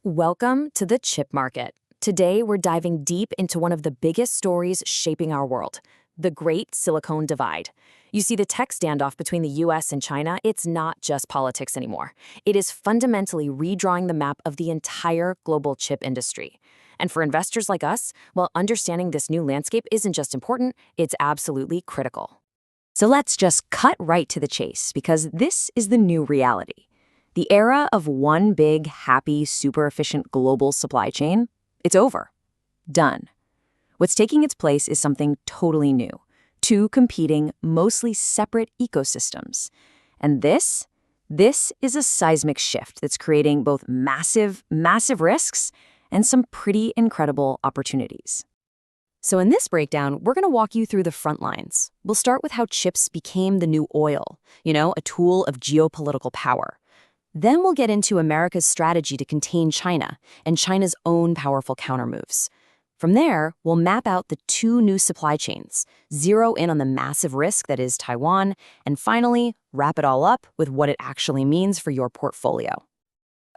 Welcome to the chip market. Today, we're diving deep into one of the biggest stories shaping our world, the Great Silicon Divide. You see, the tech standoff between the US and China, it's not just politics anymore. It is fundamentally redrawing the map of the entire global chip industry. And for investors like us, well, understanding this new landscape isn't just important, it's absolutely critical. So let's just cut right to the chase, because this is the new reality. The era of one big, happy, super efficient global supply chain, it's over. Done. What's taking its place is something totally new. Two competing, mostly separate ecosystems. And this is a seismic shift that's creating both massive risks and some pretty incredible opportunities. So in this breakdown, we're going to walk you through the front lines. We'll start with how chips became the new oil, a tool of geopolitical power. Then we'll get into America's strategy to contain China and China's own powerful countermoves. From there, we'll map out the two new supply chains, zero in on the massive risk that is Taiwan, and finally, wrap it all up with what it actually means for your portfolio.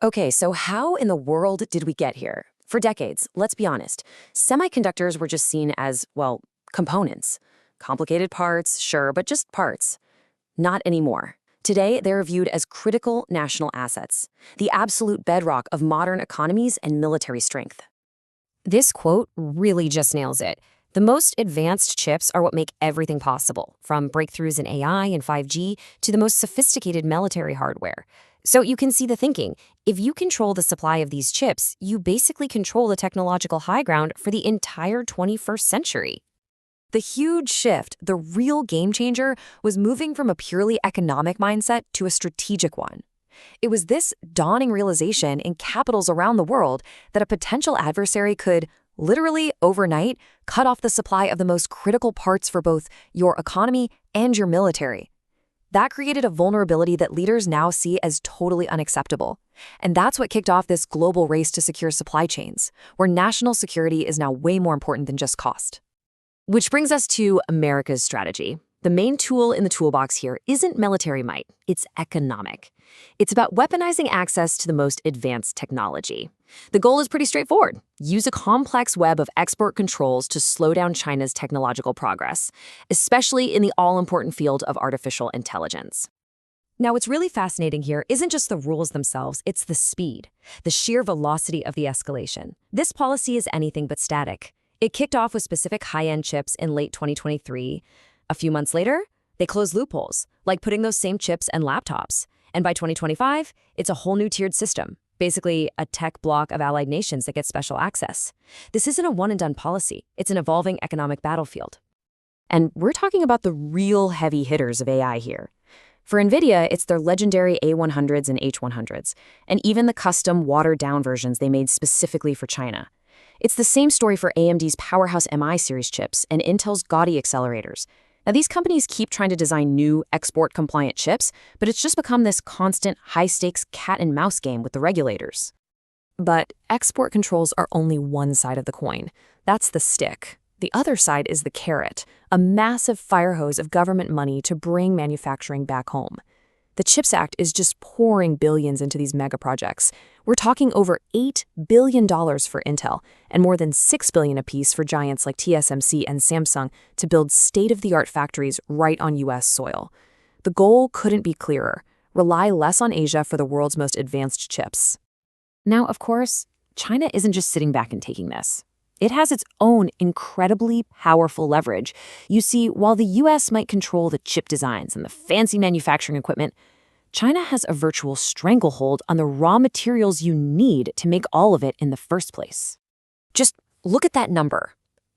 Okay, so how in the world did we get here? For decades, let's be honest, semiconductors were just seen as, well, components. Complicated parts, sure, but just parts. Not anymore. Today, they're viewed as critical national assets, the absolute bedrock of modern economies and military strength. This quote really just nails it. The most advanced chips are what make everything possible, from breakthroughs in AI and 5G to the most sophisticated military hardware. So you can see the thinking. If you control the supply of these chips, you basically control the technological high ground for the entire 21st century. The huge shift, the real game changer, was moving from a purely economic mindset to a strategic one. It was this dawning realization in capitals around the world that a potential adversary could, literally overnight, cut off the supply of the most critical parts for both your economy and your military. That created a vulnerability that leaders now see as totally unacceptable. And that's what kicked off this global race to secure supply chains, where national security is now way more important than just cost. Which brings us to America's strategy. The main tool in the toolbox here isn't military might, it's economic. It's about weaponizing access to the most advanced technology. The goal is pretty straightforward. Use a complex web of export controls to slow down China's technological progress, especially in the all-important field of artificial intelligence. Now, what's really fascinating here isn't just the rules themselves, it's the speed, the sheer velocity of the escalation. This policy is anything but static. It kicked off with specific high-end chips in late 2023. A few months later, they closed loopholes, like putting those same chips in laptops. And by 2025, it's a whole new tiered system, basically a tech bloc of allied nations that get special access. This isn't a one-and-done policy. It's an evolving economic battlefield. And we're talking about the real heavy hitters of AI here. For Nvidia, it's their legendary A100s and H100s, and even the custom watered-down versions they made specifically for China. It's the same story for AMD's powerhouse MI series chips and Intel's gaudy accelerators. Now, these companies keep trying to design new export-compliant chips, but it's just become this constant, high-stakes cat-and-mouse game with the regulators. But export controls are only one side of the coin. That's the stick. The other side is the carrot, a massive fire hose of government money to bring manufacturing back home. The CHIPS Act is just pouring billions into these mega projects. We're talking over $8 billion for Intel and more than $6 billion apiece for giants like TSMC and Samsung to build state-of-the-art factories right on U.S. soil. The goal couldn't be clearer. Rely less on Asia for the world's most advanced chips. Now, of course, China isn't just sitting back and taking this. It has its own incredibly powerful leverage. You see, while the U.S. might control the chip designs and the fancy manufacturing equipment, China has a virtual stranglehold on the raw materials you need to make all of it in the first place. Just look at that number,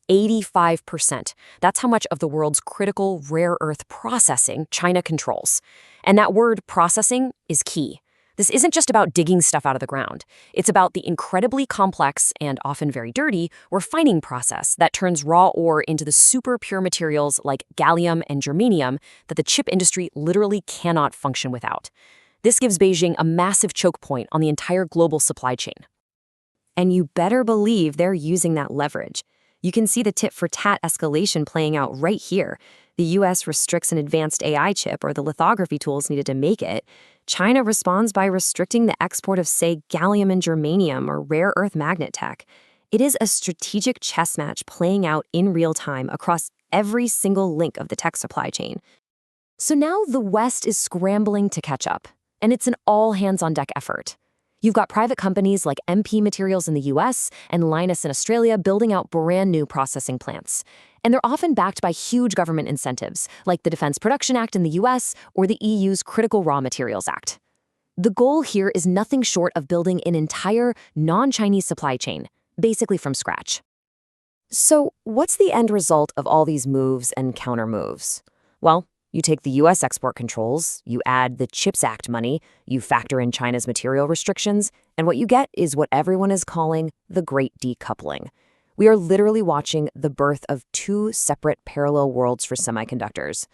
85%. That's how much of the world's critical rare earth processing China controls. And that word processing is key. This isn't just about digging stuff out of the ground. It's about the incredibly complex and often very dirty refining process that turns raw ore into the super pure materials like gallium and germanium that the chip industry literally cannot function without. This gives Beijing a massive choke point on the entire global supply chain. And you better believe they're using that leverage. You can see the tit-for-tat escalation playing out right here. The US restricts an advanced AI chip or the lithography tools needed to make it. China responds by restricting the export of, say, gallium and germanium or rare earth magnet tech. It is a strategic chess match playing out in real time across every single link of the tech supply chain. So now the West is scrambling to catch up, and it's an all-hands-on-deck effort. You've got private companies like MP Materials in the US and Linus in Australia building out brand new processing plants. And they're often backed by huge government incentives, like the Defense Production Act in the US or the EU's Critical Raw Materials Act. The goal here is nothing short of building an entire non-Chinese supply chain, basically from scratch. So what's the end result of all these moves and counter-moves? Well, you take the US export controls, you add the CHIPS Act money, you factor in China's material restrictions, and what you get is what everyone is calling the Great Decoupling. We are literally watching the birth of two separate parallel worlds for semiconductors.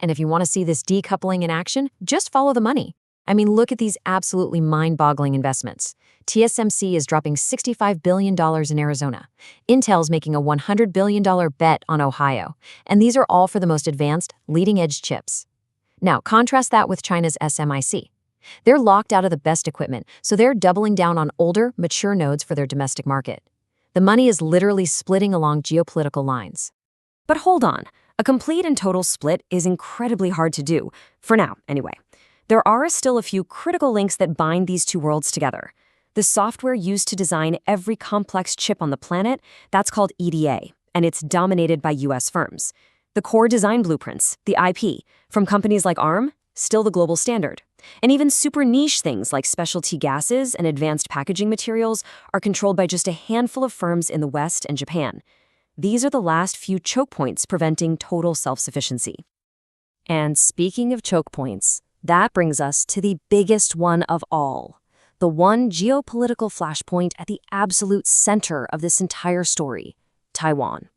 And if you want to see this decoupling in action, just follow the money. I mean, look at these absolutely mind-boggling investments. TSMC is dropping $65 billion in Arizona. Intel's making a $100 billion bet on Ohio. And these are all for the most advanced, leading-edge chips. Now, contrast that with China's SMIC. They're locked out of the best equipment, so they're doubling down on older, mature nodes for their domestic market. The money is literally splitting along geopolitical lines. But hold on, a complete and total split is incredibly hard to do, for now, anyway. There are still a few critical links that bind these two worlds together. The software used to design every complex chip on the planet, that's called EDA, and it's dominated by US firms. The core design blueprints, the IP, from companies like ARM, still the global standard. And even super niche things like specialty gases and advanced packaging materials are controlled by just a handful of firms in the West and Japan. These are the last few choke points preventing total self-sufficiency. And speaking of choke points, that brings us to the biggest one of all, the one geopolitical flashpoint at the absolute center of this entire story, Taiwan.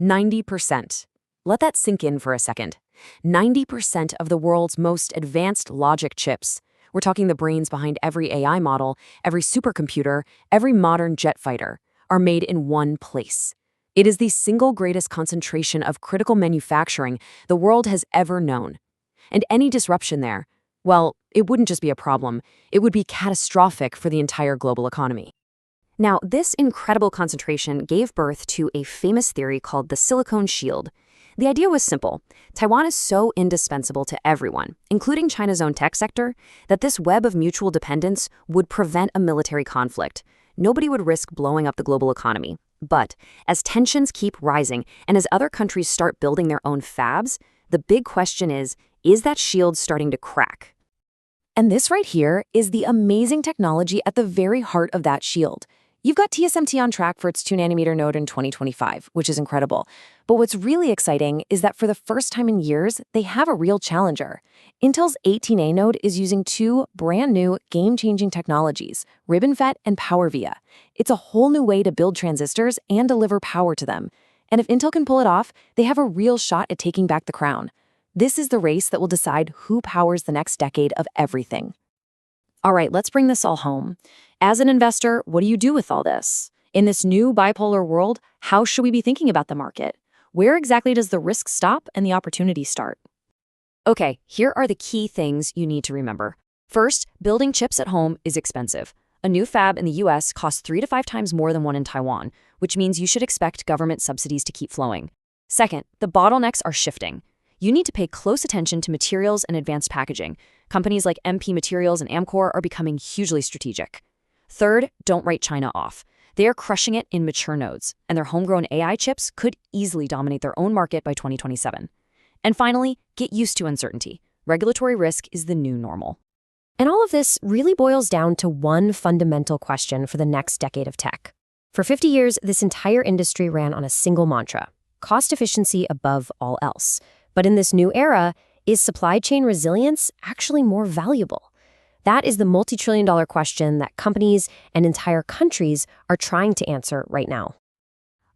90%. Let that sink in for a second. 90% of the world's most advanced logic chips, we're talking the brains behind every AI model, every supercomputer, every modern jet fighter, are made in one place. It is the single greatest concentration of critical manufacturing the world has ever known. And any disruption there, well, it wouldn't just be a problem, it would be catastrophic for the entire global economy. Now, this incredible concentration gave birth to a famous theory called the silicon shield. The idea was simple. Taiwan is so indispensable to everyone, including China's own tech sector, that this web of mutual dependence would prevent a military conflict. Nobody would risk blowing up the global economy. But as tensions keep rising and as other countries start building their own fabs, the big question is that shield starting to crack? And this right here is the amazing technology at the very heart of that shield. You've got TSMC on track for its 2nm node in 2025, which is incredible. But what's really exciting is that for the first time in years, they have a real challenger. Intel's 18A node is using two brand new game-changing technologies, RibbonFET and PowerVia. It's a whole new way to build transistors and deliver power to them. And if Intel can pull it off, they have a real shot at taking back the crown. This is the race that will decide who powers the next decade of everything. All right, let's bring this all home. As an investor, what do you do with all this? In this new bipolar world, how should we be thinking about the market? Where exactly does the risk stop and the opportunity start? Okay, here are the key things you need to remember. First, building chips at home is expensive. A new fab in the US costs 3 to 5 times more than one in Taiwan, which means you should expect government subsidies to keep flowing. Second, the bottlenecks are shifting. You need to pay close attention to materials and advanced packaging. Companies like MP Materials and Amcor are becoming hugely strategic. Third, don't write China off. They are crushing it in mature nodes, and their homegrown AI chips could easily dominate their own market by 2027. And finally, get used to uncertainty. Regulatory risk is the new normal. And all of this really boils down to one fundamental question for the next decade of tech. For 50 years, this entire industry ran on a single mantra: cost efficiency above all else. But in this new era, is supply chain resilience actually more valuable? That is the multi-trillion-dollar question that companies and entire countries are trying to answer right now.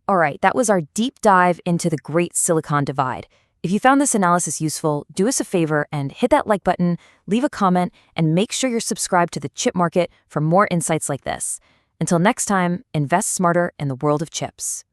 All right, that was our deep dive into the Great Silicon Divide. If you found this analysis useful, do us a favor and hit that like button, leave a comment, and make sure you're subscribed to the chip market for more insights like this. Until next time, invest smarter in the world of chips.